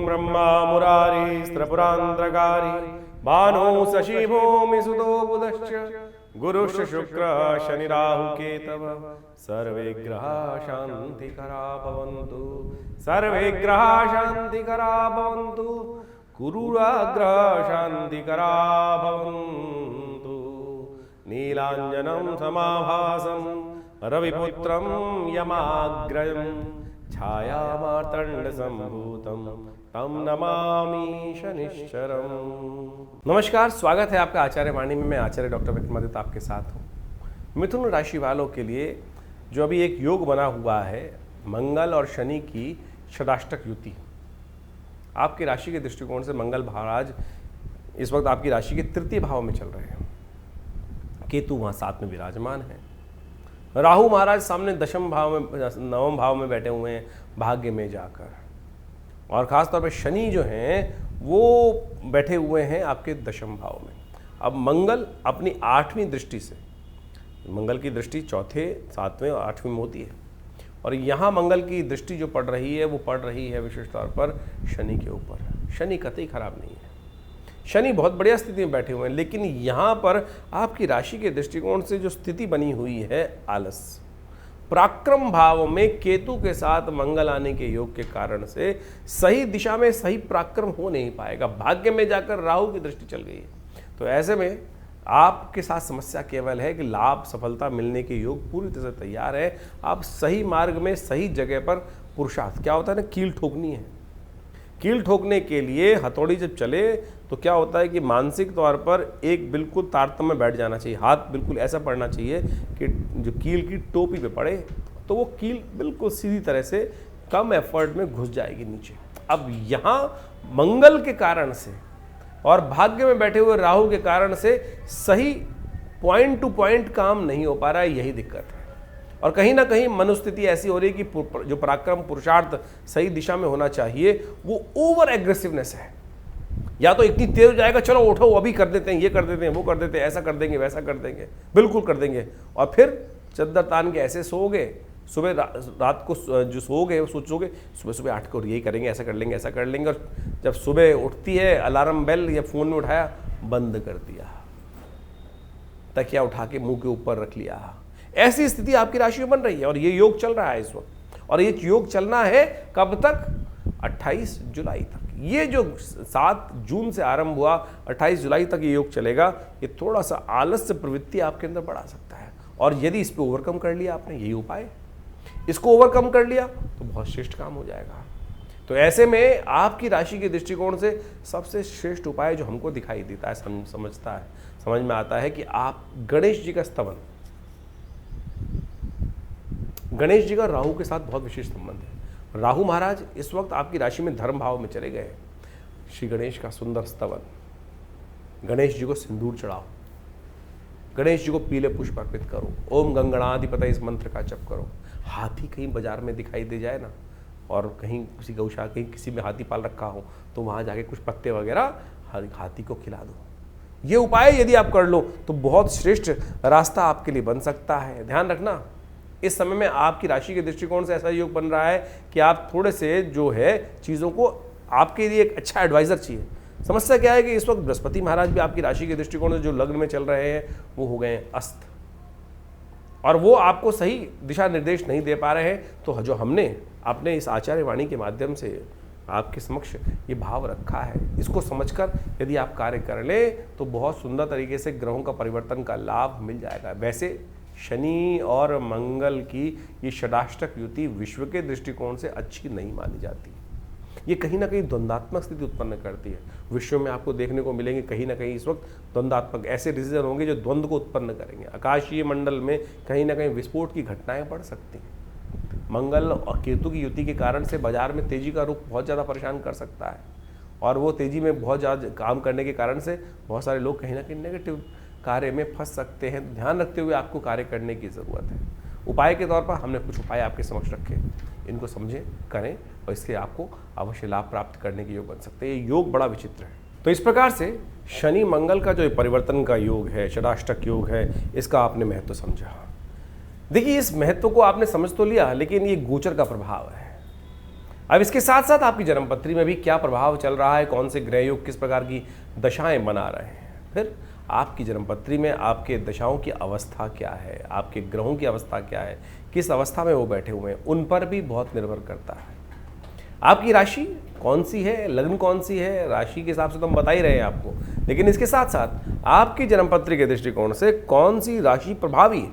ब्रह्मा मुरारी स्त्रपुरांतकारी भानु शशि भूमि सुतो बुधश्च गुरुश्च शुक्र शनि राहु केतव सर्वे ग्रहा शांतिकरा भवन्तु सर्वे ग्रहा शांतिकरा भवन्तु गुरुराग्रह शांतिकरा भवन्तु नीलांजनं समाभासं रविपुत्रं यमाग्रयं छायामार्तंड संभूतं तम नमामि शनिश्चरम्। नमस्कार, स्वागत है आपका आचार्य वाणी में। मैं आचार्य डॉक्टर विक्रमादित्य आपके साथ हूँ। मिथुन राशि वालों के लिए जो अभी एक योग बना हुआ है, मंगल और शनि की षडाष्टक युति, आपकी राशि के दृष्टिकोण से मंगल महाराज इस वक्त आपकी राशि के तृतीय भाव में चल रहे हैं, केतु वहाँ साथ में विराजमान है, राहु महाराज सामने दशम भाव में नवम भाव में बैठे हुए हैं भाग्य में जाकर, और ख़ासतौर पर शनि जो हैं वो बैठे हुए हैं आपके दशम भाव में। अब मंगल अपनी 8वीं दृष्टि से, मंगल की दृष्टि चौथे 7वें और 8वें में होती है, और यहाँ मंगल की दृष्टि जो पड़ रही है वो पड़ रही है विशेष तौर पर शनि के ऊपर। शनि कतई खराब नहीं है, शनि बहुत बढ़िया स्थिति में बैठे हुए हैं, लेकिन यहाँ पर आपकी राशि के दृष्टिकोण से जो स्थिति बनी हुई है आलस, पराक्रम भाव में केतु के साथ मंगल आने के योग के कारण से सही दिशा में सही पराक्रम हो नहीं पाएगा। भाग्य में जाकर राहु की दृष्टि चल गई है, तो ऐसे में आपके साथ समस्या केवल है कि लाभ सफलता मिलने के योग पूरी तरह से तैयार है। आप सही मार्ग में सही जगह पर पुरुषार्थ, क्या होता है ना, कील ठोकनी है। कील ठोकने के लिए हथौड़ी जब चले तो क्या होता है कि मानसिक तौर पर एक बिल्कुल तारतम्य में बैठ जाना चाहिए, हाथ बिल्कुल ऐसा पड़ना चाहिए कि जो कील की टोपी पे पड़े तो वो कील बिल्कुल सीधी तरह से कम एफर्ट में घुस जाएगी नीचे। अब यहाँ मंगल के कारण से और भाग्य में बैठे हुए राहु के कारण से सही पॉइंट टू पॉइंट काम नहीं हो पा रहा है, यही दिक्कत है। और कहीं ना कहीं मनोस्थिति ऐसी हो रही है कि जो पराक्रम पुरुषार्थ सही दिशा में होना चाहिए वो ओवर एग्रेसिवनेस है। या तो इतनी तेज हो जाएगा, चलो उठो अभी कर देते हैं, ये कर देते हैं, वो कर देते हैं, ऐसा कर देंगे, वैसा कर देंगे, बिल्कुल कर देंगे, और फिर चद्दर तान के ऐसे सोओगे, सुबह रात को जो सोओगे वो सोचोगे सुबह सुबह 8 को यही करेंगे, ऐसा कर लेंगे, ऐसा कर लेंगे, और जब सुबह उठती है अलार्म बेल या फ़ोन में उठाया, बंद कर दिया, तकिया उठा के मुंह के ऊपर रख लिया। ऐसी स्थिति आपकी राशि में बन रही है, और ये योग चल रहा है इस वक्त, और ये योग चलना है कब तक? 28 जुलाई तक। ये जो 7 जून से आरंभ हुआ 28 जुलाई तक ये योग चलेगा। ये थोड़ा सा आलस्य प्रवृत्ति आपके अंदर बढ़ा सकता है, और यदि इस पर ओवरकम कर लिया आपने, यही उपाय, इसको ओवरकम कर लिया तो बहुत श्रेष्ठ काम हो जाएगा। तो ऐसे में आपकी राशि के दृष्टिकोण से सबसे श्रेष्ठ उपाय जो हमको दिखाई देता है, समझ में आता है कि आप गणेश जी का स्तवन, गणेश जी का राहु के साथ बहुत विशेष संबंध है। राहु महाराज इस वक्त आपकी राशि में धर्म भाव में चले गए। श्री गणेश का सुंदर स्तवन, गणेश जी को सिंदूर चढ़ाओ, गणेश जी को पीले पुष्प अर्पित करो, ओम गंगणाधिपतये इस मंत्र का जप करो। हाथी कहीं बाजार में दिखाई दे जाए ना, और कहीं किसी गौशाला, कहीं किसी में हाथी पाल रखा हो, तो वहाँ जाके कुछ पत्ते वगैरह हाथी को खिला दो। ये उपाय यदि आप कर लो तो बहुत श्रेष्ठ रास्ता आपके लिए बन सकता है। ध्यान रखना, इस समय में आपकी राशि के दृष्टिकोण से ऐसा योग बन रहा है कि आप थोड़े से जो है चीज़ों को, आपके लिए एक अच्छा एडवाइज़र चाहिए। समस्या क्या है कि इस वक्त बृहस्पति महाराज भी आपकी राशि के दृष्टिकोण से जो लग्न में चल रहे हैं वो हो गए अस्त, और वो आपको सही दिशा निर्देश नहीं दे पा रहे हैं। तो जो हमने अपने इस आचार्य वाणी के माध्यम से आपके समक्ष ये भाव रखा है, इसको समझकर यदि आप कार्य कर लें तो बहुत सुंदर तरीके से ग्रहों का परिवर्तन का लाभ मिल जाएगा। वैसे शनि और मंगल की ये षडाष्टक युति विश्व के दृष्टिकोण से अच्छी नहीं मानी जाती। ये कहीं ना कहीं द्वंद्वात्मक स्थिति उत्पन्न करती है। विश्व में आपको देखने को मिलेंगे कहीं ना कहीं इस वक्त द्वंद्वात्मक ऐसे डिसीजन होंगे जो द्वंद्व को उत्पन्न करेंगे। आकाशीय मंडल में कहीं ना कहीं विस्फोट की घटनाएं बढ़ सकती हैं। मंगल और केतु की युति के कारण से बाजार में तेजी का रुख बहुत ज़्यादा परेशान कर सकता है, और वो तेजी में बहुत ज़्यादा काम करने के कारण से बहुत सारे लोग कहीं ना कहीं नेगेटिव कार्य में फंस सकते हैं। ध्यान रखते हुए आपको कार्य करने की ज़रूरत है। उपाय के तौर पर हमने कुछ उपाय आपके समक्ष रखे, इनको समझें, करें, और इससे आपको अवश्य लाभ प्राप्त करने के योग बन सकते हैं। ये योग बड़ा विचित्र है। तो इस प्रकार से शनि मंगल का जो परिवर्तन का योग है, षडाष्टक योग है, इसका आपने महत्व समझा। देखिए, इस महत्व को आपने समझ तो लिया, लेकिन ये गोचर का प्रभाव है। अब इसके साथ साथ आपकी जन्मपत्री में भी क्या प्रभाव चल रहा है, कौन से ग्रह योग किस प्रकार की दशाएं बना रहे हैं, फिर आपकी जन्मपत्री में आपके दशाओं की अवस्था क्या है, आपके ग्रहों की अवस्था क्या है, किस अवस्था में वो बैठे हुए हैं, उन पर भी बहुत निर्भर करता है। आपकी राशि कौन सी है, लग्न कौन सी है, राशि के हिसाब से तो हम बता ही रहे हैं आपको, लेकिन इसके साथ साथ आपकी जन्मपत्री के दृष्टिकोण से कौन सी राशि प्रभावी है।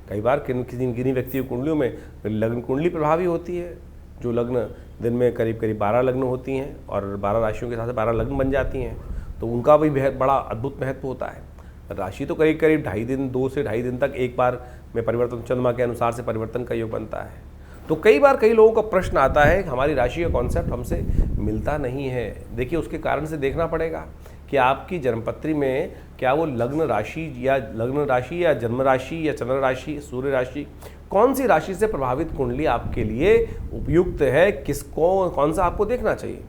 कई बार किन्हीं व्यक्तियों कुंडलियों में लग्न कुंडली प्रभावी होती है, जो लग्न दिन में करीब करीब 12 लग्न होती हैं और 12 राशियों के साथ 12 लग्न बन जाती हैं, तो उनका भी बेहद बड़ा अद्भुत महत्व होता है। राशि तो करीब करीब 2.5 दिन 2 से 2.5 दिन तक एक बार में परिवर्तन, चंद्रमा के अनुसार से परिवर्तन का योग बनता है। तो कई बार कई लोगों का प्रश्न आता है कि हमारी राशि का कॉन्सेप्ट हमसे मिलता नहीं है। देखिए, उसके कारण से देखना पड़ेगा कि आपकी जन्मपत्री में क्या वो लग्न राशि या जन्म राशि या चंद्र राशि, सूर्य राशि, कौन सी राशि से प्रभावित कुंडली आपके लिए उपयुक्त है, किसको कौन सा आपको देखना चाहिए।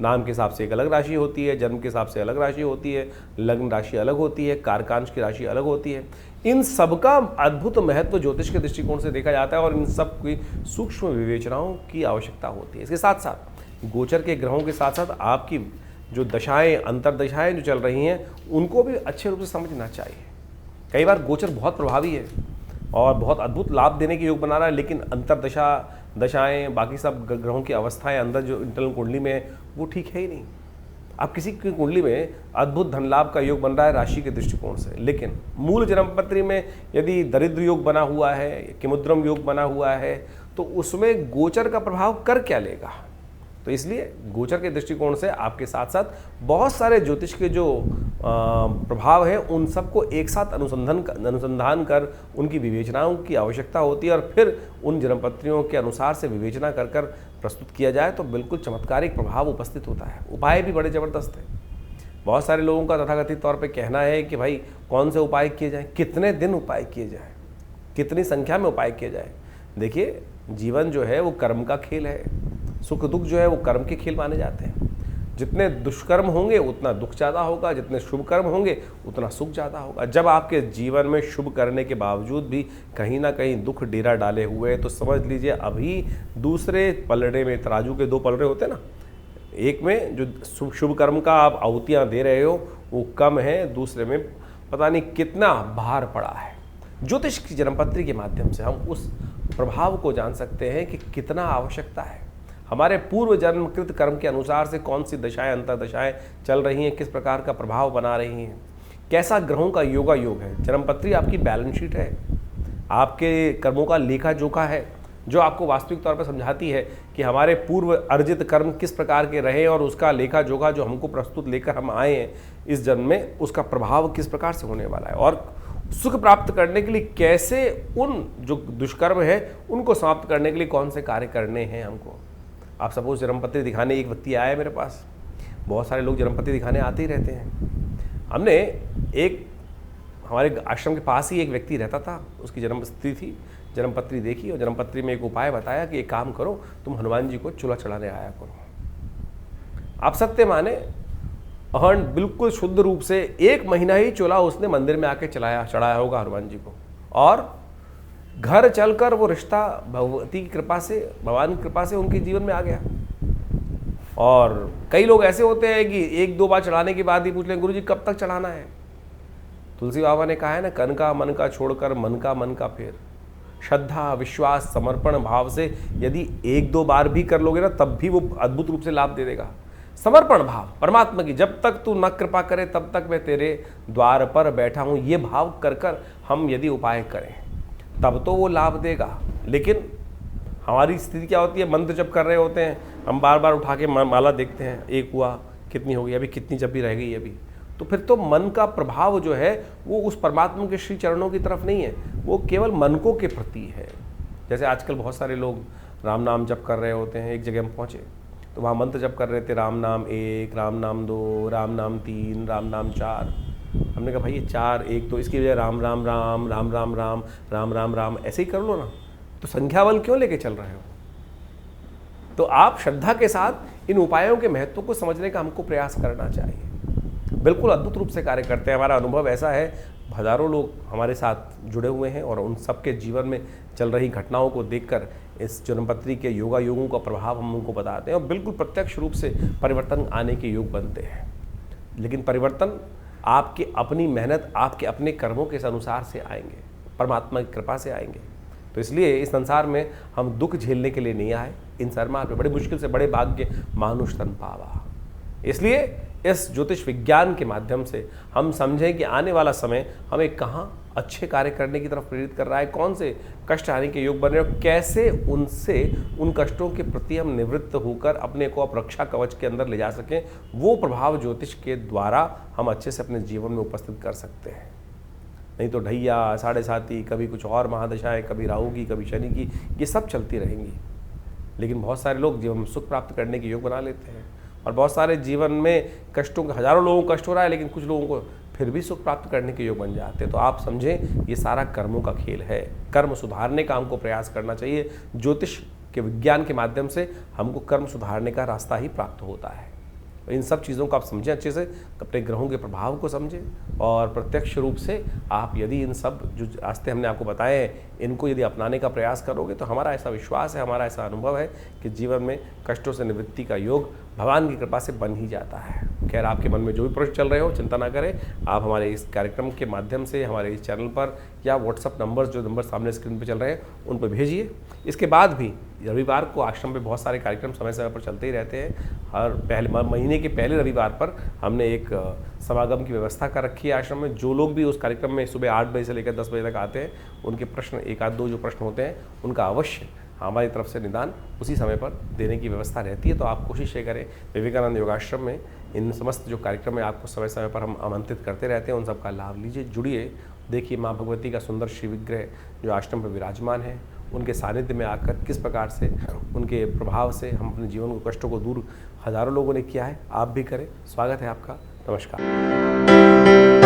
नाम के हिसाब से एक अलग राशि होती है, जन्म के हिसाब से अलग राशि होती है, लग्न राशि अलग होती है, कारकांश की राशि अलग होती है। इन सब का अद्भुत महत्व ज्योतिष के दृष्टिकोण से देखा जाता है और इन सब की सूक्ष्म विवेचनाओं की आवश्यकता होती है। इसके साथ साथ गोचर के ग्रहों के साथ साथ आपकी जो दशाएं, अंतरदशाएं जो चल रही हैं, उनको भी अच्छे रूप से समझना चाहिए। कई बार गोचर बहुत प्रभावी है और बहुत अद्भुत लाभ देने के योग बना रहा है, लेकिन अंतरदशा, दशाएं, बाकी सब ग्रहों की अवस्थाएं अंदर जो इंटरनल कुंडली में है वो ठीक है ही नहीं। अब किसी की कुंडली में अद्भुत धन लाभ का योग बन रहा है राशि के दृष्टिकोण से, लेकिन मूल जन्मपत्री में यदि दरिद्र योग बना हुआ है, किमुद्रम योग बना हुआ है, तो उसमें गोचर का प्रभाव कर क्या लेगा। तो इसलिए गोचर के दृष्टिकोण से आपके साथ साथ बहुत सारे ज्योतिष के जो प्रभाव हैं, उन सबको एक साथ अनुसंधान कर उनकी विवेचनाओं की आवश्यकता होती है और फिर उन जन्मपत्रियों के अनुसार से विवेचना कर कर प्रस्तुत किया जाए तो बिल्कुल चमत्कारिक प्रभाव उपस्थित होता है। उपाय भी बड़े ज़बरदस्त हैं। बहुत सारे लोगों का तथाकथित तौर पे कहना है कि भाई कौन से उपाय किए जाएँ, कितने दिन उपाय किए जाएँ, कितनी संख्या में उपाय किए जाए। देखिए, जीवन जो है वो कर्म का खेल है, सुख दुख जो है वो कर्म के खेल माने जाते हैं। जितने दुष्कर्म होंगे उतना दुख ज़्यादा होगा, जितने शुभ कर्म होंगे उतना सुख ज़्यादा होगा। जब आपके जीवन में शुभ करने के बावजूद भी कहीं ना कहीं दुख डेरा डाले हुए हैं, तो समझ लीजिए अभी दूसरे पलड़े में, तराजू के 2 पलड़े होते हैं ना, एक में जो शुभ कर्म का आप आहुतियाँ दे रहे हो वो कम है, दूसरे में पता नहीं कितना भार पड़ा है। ज्योतिष की जन्मपत्री के माध्यम से हम उस प्रभाव को जान सकते हैं कि कितना आवश्यकता है। हमारे पूर्व जन्मकृत कर्म के अनुसार से कौन सी दशाएं, अंतरदशाएं चल रही हैं, किस प्रकार का प्रभाव बना रही हैं, कैसा ग्रहों का योगा योग है। जन्मपत्री आपकी बैलेंस शीट है, आपके कर्मों का लेखा जोखा है, जो आपको वास्तविक तौर पर समझाती है कि हमारे पूर्व अर्जित कर्म किस प्रकार के रहे और उसका लेखा जोखा जो हमको प्रस्तुत लेकर हम आए हैं इस जन्म में, उसका प्रभाव किस प्रकार से होने वाला है और सुख प्राप्त करने के लिए कैसे उन जो दुष्कर्म है उनको समाप्त करने के लिए कौन से कार्य करने हैं हमको। आप सपोज जन्मपत्री दिखाने एक व्यक्ति आया है मेरे पास, बहुत सारे लोग जन्मपत्री दिखाने आते ही रहते हैं। हमने एक हमारे आश्रम के पास ही एक व्यक्ति रहता था, उसकी जन्मपत्री थी, जन्मपत्री देखी और जन्मपत्री में एक उपाय बताया कि एक काम करो, तुम हनुमान जी को चूल्हा चढ़ाने आया करो। आप सत्य माने, अहन बिल्कुल शुद्ध रूप से 1 महीना ही चूल्हा उसने मंदिर में आके चढ़ाया होगा हनुमान जी को, और घर चलकर वो रिश्ता भगवती की कृपा से, भगवान की कृपा से उनके जीवन में आ गया। और कई लोग ऐसे होते हैं कि 1-2 बार चढ़ाने के बाद ही पूछ लें, गुरु जी कब तक चढ़ाना है। तुलसी बाबा ने कहा है ना, कन का मन का छोड़कर मन का फेर। श्रद्धा, विश्वास, समर्पण भाव से यदि 1-2 बार भी कर लोगे ना, तब भी वो अद्भुत रूप से लाभ दे देगा। समर्पण भाव परमात्मा की, जब तक तू न कृपा करे तब तक मैं तेरे द्वार पर बैठा हूँ, ये भाव कर कर हम यदि उपाय करें तब तो वो लाभ देगा। लेकिन हमारी स्थिति क्या होती है, मंत्र जब कर रहे होते हैं हम बार बार उठा के माला देखते हैं, एक हुआ, कितनी हो गई, अभी कितनी जब भी रह गई अभी, तो फिर तो मन का प्रभाव जो है वो उस परमात्मा के श्री चरणों की तरफ नहीं है, वो केवल मनकों के प्रति है। जैसे आजकल बहुत सारे लोग राम नाम जप कर रहे होते हैं, एक जगह हम पहुँचे तो वहाँ मंत्र जप कर रहे थे, राम नाम 1, राम नाम 2, राम नाम 3, राम नाम 4। हमने कहा भाई ये 4, 1 तो इसकी वजह राम राम राम, राम राम राम, राम राम राम ऐसे ही कर लो ना, तो संख्या बल क्यों लेके चल रहे हो। तो आप श्रद्धा के साथ इन उपायों के महत्व को समझने का हमको प्रयास करना चाहिए। बिल्कुल अद्भुत रूप से कार्य करते हैं। हमारा अनुभव ऐसा है, हज़ारों लोग हमारे साथ जुड़े हुए हैं और उन सबके जीवन में चल रही घटनाओं को देखकर इस जन्मपत्री के योगा योगों का प्रभाव हम उनको बताते हैं और बिल्कुल प्रत्यक्ष रूप से परिवर्तन आने के योग बनते हैं। लेकिन परिवर्तन आपकी अपनी मेहनत, आपके अपने कर्मों के अनुसार से आएंगे, परमात्मा की कृपा से आएंगे। तो इसलिए इस संसार में हम दुख झेलने के लिए नहीं आए। इन सरमार में बड़ी मुश्किल से बड़े भाग्य मानुष तन पावा। इसलिए इस ज्योतिष विज्ञान के माध्यम से हम समझें कि आने वाला समय हमें कहाँ अच्छे कार्य करने की तरफ प्रेरित कर रहा है, कौन से कष्ट आने के योग बन रहे हैं, कैसे उन कष्टों के प्रति हम निवृत्त होकर अपने को अब रक्षा कवच के अंदर ले जा सकें। वो प्रभाव ज्योतिष के द्वारा हम अच्छे से अपने जीवन में उपस्थित कर सकते हैं। नहीं तो ढैया, साढ़े साती, कभी कुछ और महादशाएं, कभी राहु की, कभी शनि की, ये सब चलती रहेंगी। लेकिन बहुत सारे लोग जीवन में सुख प्राप्त करने के योग बना लेते हैं और बहुत सारे जीवन में कष्टों के, हजारों लोगों को कष्ट हो रहा है लेकिन कुछ लोगों को फिर भी सुख प्राप्त करने के योग बन जाते हैं। तो आप समझें ये सारा कर्मों का खेल है। कर्म सुधारने का हमको प्रयास करना चाहिए। ज्योतिष के विज्ञान के माध्यम से हमको कर्म सुधारने का रास्ता ही प्राप्त होता है। इन सब चीज़ों को आप समझें अच्छे से, अपने ग्रहों के प्रभाव को समझें और प्रत्यक्ष रूप से आप यदि इन सब जो रास्ते हमने आपको बताए हैं इनको यदि अपनाने का प्रयास करोगे तो हमारा ऐसा विश्वास है, हमारा ऐसा अनुभव है कि जीवन में कष्टों से निवृत्ति का योग भगवान की कृपा से बन ही जाता है। खैर, आपके मन में जो भी प्रश्न चल रहे हो चिंता ना करें, आप हमारे इस कार्यक्रम के माध्यम से हमारे इस चैनल पर या व्हाट्सअप नंबर्स जो नंबर सामने स्क्रीन पर चल रहे हैं उन पर भेजिए। इसके बाद भी रविवार को आश्रम पे बहुत सारे कार्यक्रम समय समय पर चलते ही रहते हैं। हर महीने के पहले रविवार पर हमने एक समागम की व्यवस्था कर रखी है आश्रम में। जो लोग भी उस कार्यक्रम में सुबह 8 बजे से लेकर 10 बजे तक आते हैं उनके प्रश्न, एक आध दो जो प्रश्न होते हैं उनका अवश्य हमारी तरफ से निदान उसी समय पर देने की व्यवस्था रहती है। तो आप कोशिश ये करें, विवेकानंद योगाश्रम में इन समस्त जो कार्यक्रम है आपको समय समय पर हम आमंत्रित करते रहते हैं, उन सबका लाभ लीजिए, जुड़िए। देखिए माँ भगवती का सुंदर श्री विग्रह जो आश्रम पर विराजमान है, उनके सानिध्य में आकर किस प्रकार से उनके प्रभाव से हम अपने जीवन को, कष्टों को दूर हजारों लोगों ने किया है, आप भी करें। स्वागत है आपका। नमस्कार।